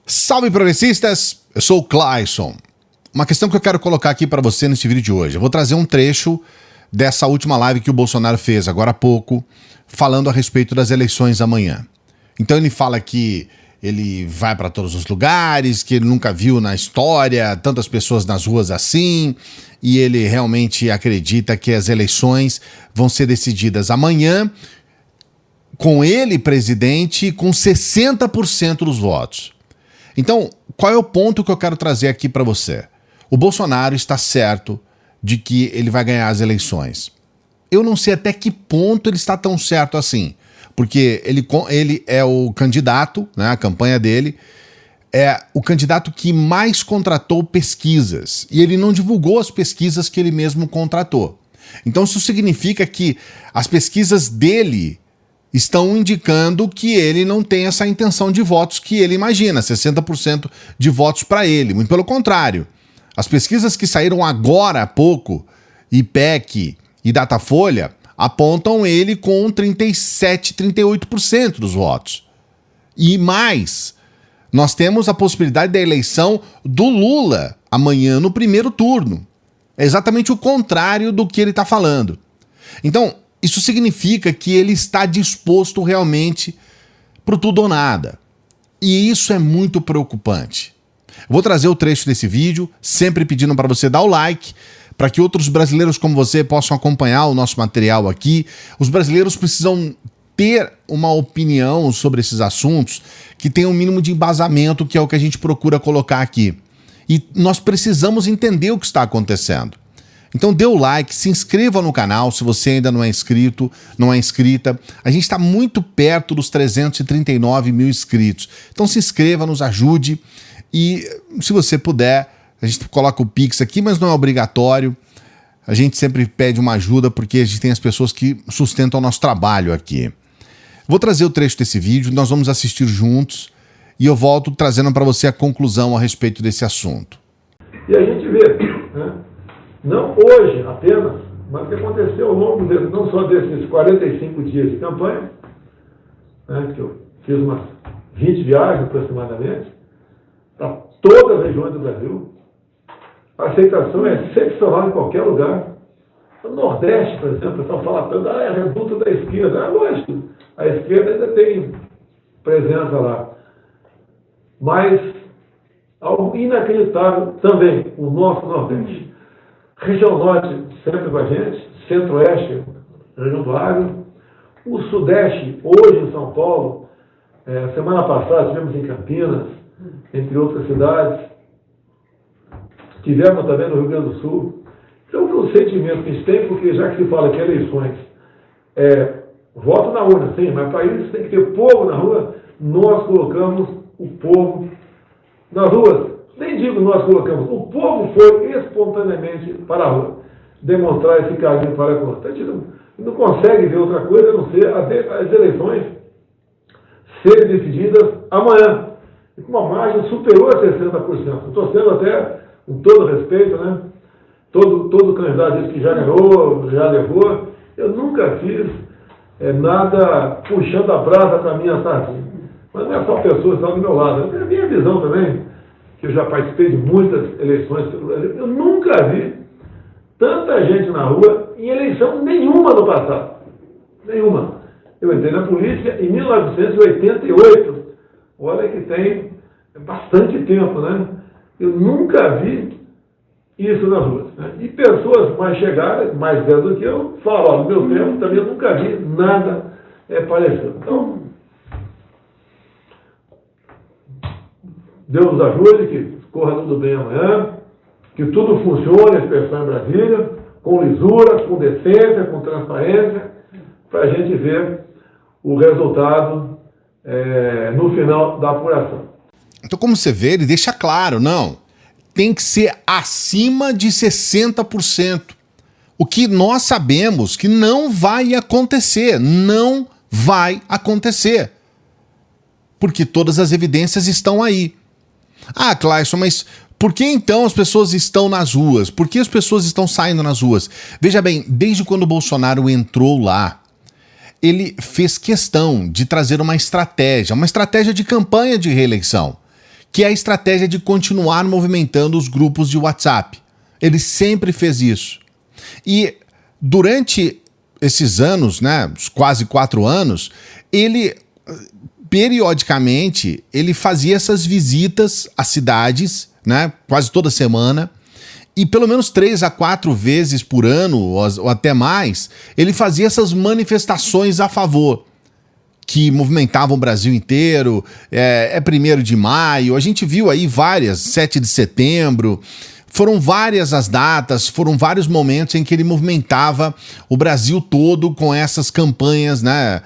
Salve progressistas, eu sou o Clayson. Uma questão que eu quero colocar aqui para você nesse vídeo de hoje. Eu vou trazer um trecho dessa última live que o Bolsonaro fez agora há pouco, falando a respeito das eleições amanhã. Então ele fala que ele vai para todos os lugares, que ele nunca viu na história tantas pessoas nas ruas assim, e ele realmente acredita que as eleições vão ser decididas amanhã, com ele presidente, com 60% dos votos. Então, qual é o ponto que eu quero trazer aqui para você? O Bolsonaro está certo de que ele vai ganhar as eleições. Eu não sei até que ponto ele está tão certo assim, porque ele é o candidato, né, a campanha dele, é o candidato que mais contratou pesquisas, e ele não divulgou as pesquisas que ele mesmo contratou. Então isso significa que as pesquisas dele estão indicando que ele não tem essa intenção de votos que ele imagina, 60% de votos para ele. Muito pelo contrário. As pesquisas que saíram agora há pouco, IPEC e Datafolha, apontam ele com 37%, 38% dos votos. E mais, nós temos a possibilidade da eleição do Lula amanhã no primeiro turno. É exatamente o contrário do que ele está falando. Então, isso significa que ele está disposto realmente para tudo ou nada. E isso é muito preocupante. Eu vou trazer o trecho desse vídeo, sempre pedindo para você dar o like, para que outros brasileiros como você possam acompanhar o nosso material aqui. Os brasileiros precisam ter uma opinião sobre esses assuntos que tenha um mínimo de embasamento, que é o que a gente procura colocar aqui. E nós precisamos entender o que está acontecendo. Então dê o like, se inscreva no canal se você ainda não é inscrito, não é inscrita. A gente está muito perto dos 339 mil inscritos. Então se inscreva, nos ajude e se você puder, a gente coloca o Pix aqui, mas não é obrigatório. A gente sempre pede uma ajuda porque a gente tem as pessoas que sustentam o nosso trabalho aqui. Vou trazer o trecho desse vídeo, nós vamos assistir juntos e eu volto trazendo para você a conclusão a respeito desse assunto. E a gente vê, né? Não hoje apenas, mas o que aconteceu ao longo não só desses 45 dias de campanha, né, que eu fiz umas 20 viagens aproximadamente, para todas as regiões do Brasil. A aceitação é excepcional em qualquer lugar. No Nordeste, por exemplo, o pessoal fala tanto, é reduto da esquerda. É lógico, a esquerda ainda tem presença lá. Mas, algo inacreditável também, o nosso Nordeste. Região Norte, sempre com a gente, Centro-Oeste, região do Agro, o Sudeste, hoje em São Paulo, semana passada estivemos em Campinas, entre outras cidades, tivemos também no Rio Grande do Sul. Então, o sentimento que a gente tem, porque já que se fala que eleições voto na urna, sim, mas para isso tem que ter povo na rua, nós colocamos o povo nas ruas. Nem digo nós colocamos, o povo foi espontaneamente para a rua demonstrar esse carinho para a conta. A gente não consegue ver outra coisa a não ser as eleições serem decididas amanhã, e com uma margem superior a 60%. Estou sendo até, com todo respeito, né? Todo candidato diz que já ganhou, já levou. Eu nunca fiz nada puxando a brasa para a minha sardinha. Mas não é só pessoas que estão do meu lado. É a minha visão também. Eu já participei de muitas eleições pelo Brasil, eu nunca vi tanta gente na rua em eleição nenhuma no passado. Nenhuma. Eu entrei na política em 1988. Olha que tem bastante tempo, né? Eu nunca vi isso nas ruas. Né? E pessoas mais chegadas, mais velhas do que eu, falam, no meu tempo também eu nunca vi nada parecido. Então, Deus nos ajude, que corra tudo bem amanhã, que tudo funcione, a expressão em Brasília, com lisura, com decência, com transparência, para a gente ver o resultado no final da apuração. Então, como você vê, ele deixa claro, não, tem que ser acima de 60%. O que nós sabemos que não vai acontecer, não vai acontecer. Porque todas as evidências estão aí. Ah, Clayson, mas por que então as pessoas estão nas ruas? Por que as pessoas estão saindo nas ruas? Veja bem, desde quando o Bolsonaro entrou lá, ele fez questão de trazer uma estratégia de campanha de reeleição, que é a estratégia de continuar movimentando os grupos de WhatsApp. Ele sempre fez isso. E durante esses anos, né, quase 4 anos, ele periodicamente ele fazia essas visitas às cidades, né, quase toda semana, e pelo menos 3 a 4 vezes por ano, ou até mais, ele fazia essas manifestações a favor, que movimentavam o Brasil inteiro. É 1º de maio, a gente viu aí várias, 7 de setembro, foram várias as datas, foram vários momentos em que ele movimentava o Brasil todo com essas campanhas, né?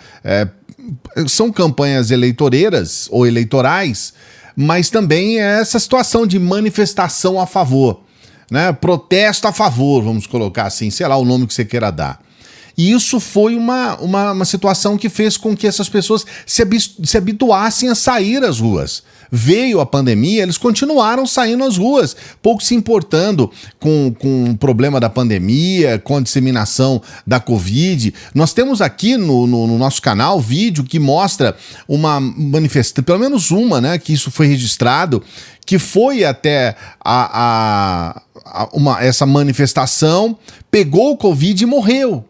São campanhas eleitoreiras ou eleitorais, mas também é essa situação de manifestação a favor, né? Protesto a favor, vamos colocar assim, sei lá o nome que você queira dar. E isso foi uma situação que fez com que essas pessoas se habituassem a sair às ruas. Veio a pandemia, eles continuaram saindo às ruas, pouco se importando com o problema da pandemia, com a disseminação da Covid. Nós temos aqui no nosso canal vídeo que mostra uma manifestação, pelo menos uma, né, que isso foi registrado, que foi até essa manifestação, pegou o Covid e morreu.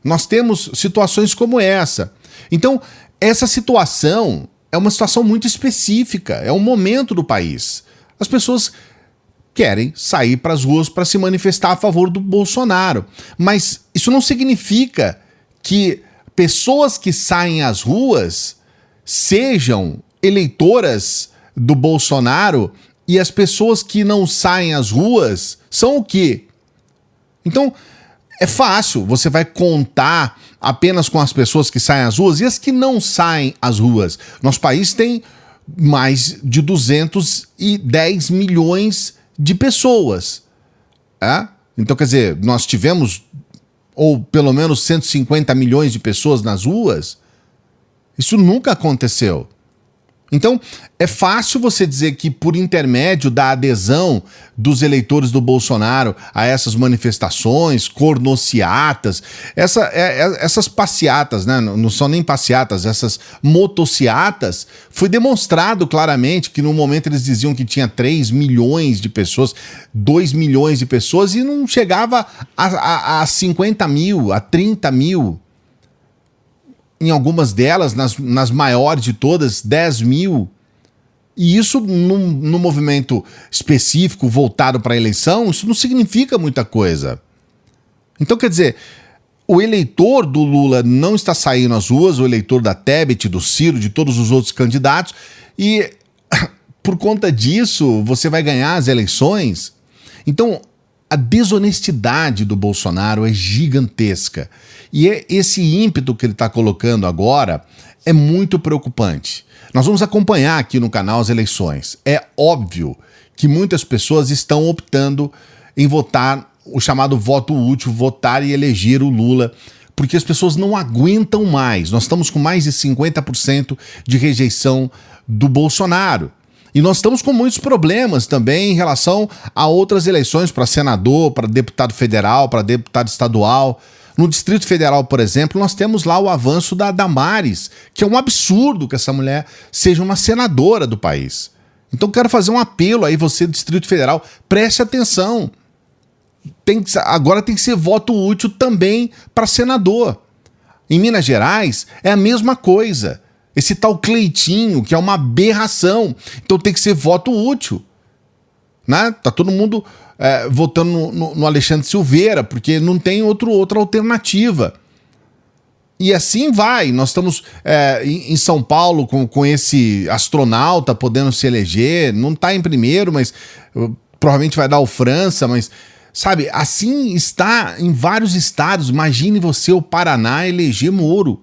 Nós temos situações como essa. Então, essa situação é uma situação muito específica, é um momento do país. As pessoas querem sair para as ruas para se manifestar a favor do Bolsonaro. Mas isso não significa que pessoas que saem às ruas sejam eleitoras do Bolsonaro e as pessoas que não saem às ruas são o quê? Então, é fácil, você vai contar apenas com as pessoas que saem às ruas e as que não saem às ruas. Nosso país tem mais de 210 milhões de pessoas. Então, quer dizer, nós tivemos, ou pelo menos 150 milhões de pessoas nas ruas. Isso nunca aconteceu. Então, é fácil você dizer que por intermédio da adesão dos eleitores do Bolsonaro a essas manifestações, cornociatas, essas passeatas, né? Não são nem passeatas, essas motociatas, foi demonstrado claramente que no momento eles diziam que tinha 3 milhões de pessoas, 2 milhões de pessoas e não chegava a 50 mil, a 30 mil. Em algumas delas, nas maiores de todas, 10 mil. E isso, num movimento específico voltado para a eleição, isso não significa muita coisa. Então, quer dizer, o eleitor do Lula não está saindo às ruas, o eleitor da Tebet, do Ciro, de todos os outros candidatos, e por conta disso, você vai ganhar as eleições. Então, a desonestidade do Bolsonaro é gigantesca. E esse ímpeto que ele está colocando agora é muito preocupante. Nós vamos acompanhar aqui no canal as eleições. É óbvio que muitas pessoas estão optando em votar o chamado voto útil, votar e eleger o Lula, porque as pessoas não aguentam mais. Nós estamos com mais de 50% de rejeição do Bolsonaro. E nós estamos com muitos problemas também em relação a outras eleições para senador, para deputado federal, para deputado estadual. No Distrito Federal, por exemplo, nós temos lá o avanço da Damares, que é um absurdo que essa mulher seja uma senadora do país. Então quero fazer um apelo aí, você do Distrito Federal, preste atenção. Agora tem que ser voto útil também para senador. Em Minas Gerais é a mesma coisa. Esse tal Cleitinho, que é uma aberração. Então tem que ser voto útil. Né? Tá todo mundo votando no Alexandre Silveira, porque não tem outra alternativa. E assim vai. Nós estamos em São Paulo com esse astronauta podendo se eleger. Não está em primeiro, mas provavelmente vai dar o França, mas... Sabe, assim está em vários estados. Imagine você, o Paraná, eleger Moro.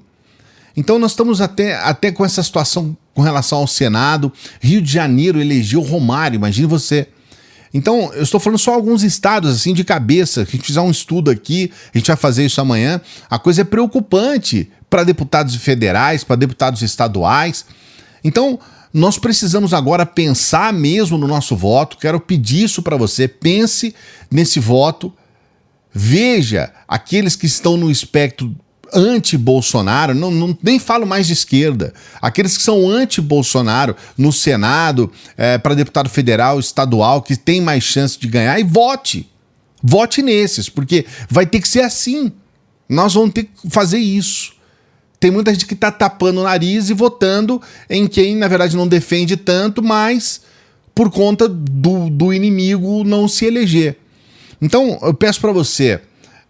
Então nós estamos até com essa situação com relação ao Senado. Rio de Janeiro elegeu Romário, imagine você. Então eu estou falando só alguns estados assim de cabeça. Se a gente fizer um estudo aqui, a gente vai fazer isso amanhã. A coisa é preocupante para deputados federais, para deputados estaduais. Então nós precisamos agora pensar mesmo no nosso voto. Quero pedir isso para você. Pense nesse voto. Veja aqueles que estão no espectro anti-Bolsonaro, nem falo mais de esquerda, aqueles que são anti-Bolsonaro no Senado, para deputado federal, estadual, que tem mais chance de ganhar, e vote. Vote nesses, porque vai ter que ser assim. Nós vamos ter que fazer isso. Tem muita gente que está tapando o nariz e votando em quem, na verdade, não defende tanto, mas por conta do inimigo não se eleger. Então, eu peço para você,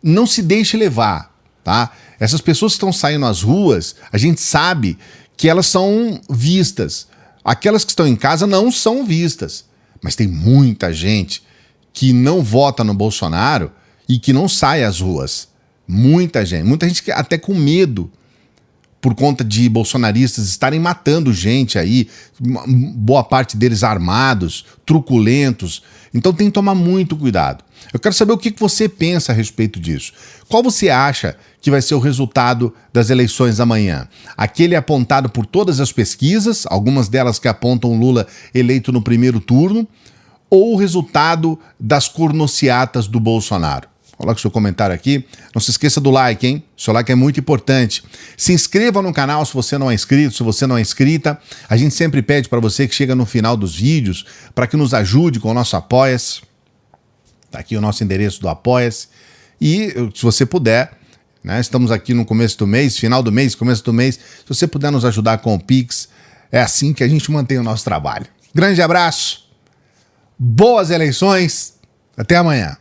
não se deixe levar, tá? Essas pessoas que estão saindo às ruas, a gente sabe que elas são vistas. Aquelas que estão em casa não são vistas. Mas tem muita gente que não vota no Bolsonaro e que não sai às ruas. Muita gente que até com medo por conta de bolsonaristas estarem matando gente aí, boa parte deles armados, truculentos. Então tem que tomar muito cuidado. Eu quero saber o que você pensa a respeito disso. Qual você acha que vai ser o resultado das eleições amanhã? Aquele apontado por todas as pesquisas, algumas delas que apontam Lula eleito no primeiro turno, ou o resultado das cornociatas do Bolsonaro? Coloque seu comentário aqui. Não se esqueça do like, hein? Seu like é muito importante. Se inscreva no canal se você não é inscrito, se você não é inscrita. A gente sempre pede para você que chega no final dos vídeos para que nos ajude com o nosso Apoia-se. Tá aqui o nosso endereço do Apoia-se. E se você puder, né? Estamos aqui no começo do mês, final do mês, começo do mês. Se você puder nos ajudar com o Pix, é assim que a gente mantém o nosso trabalho. Grande abraço. Boas eleições. Até amanhã.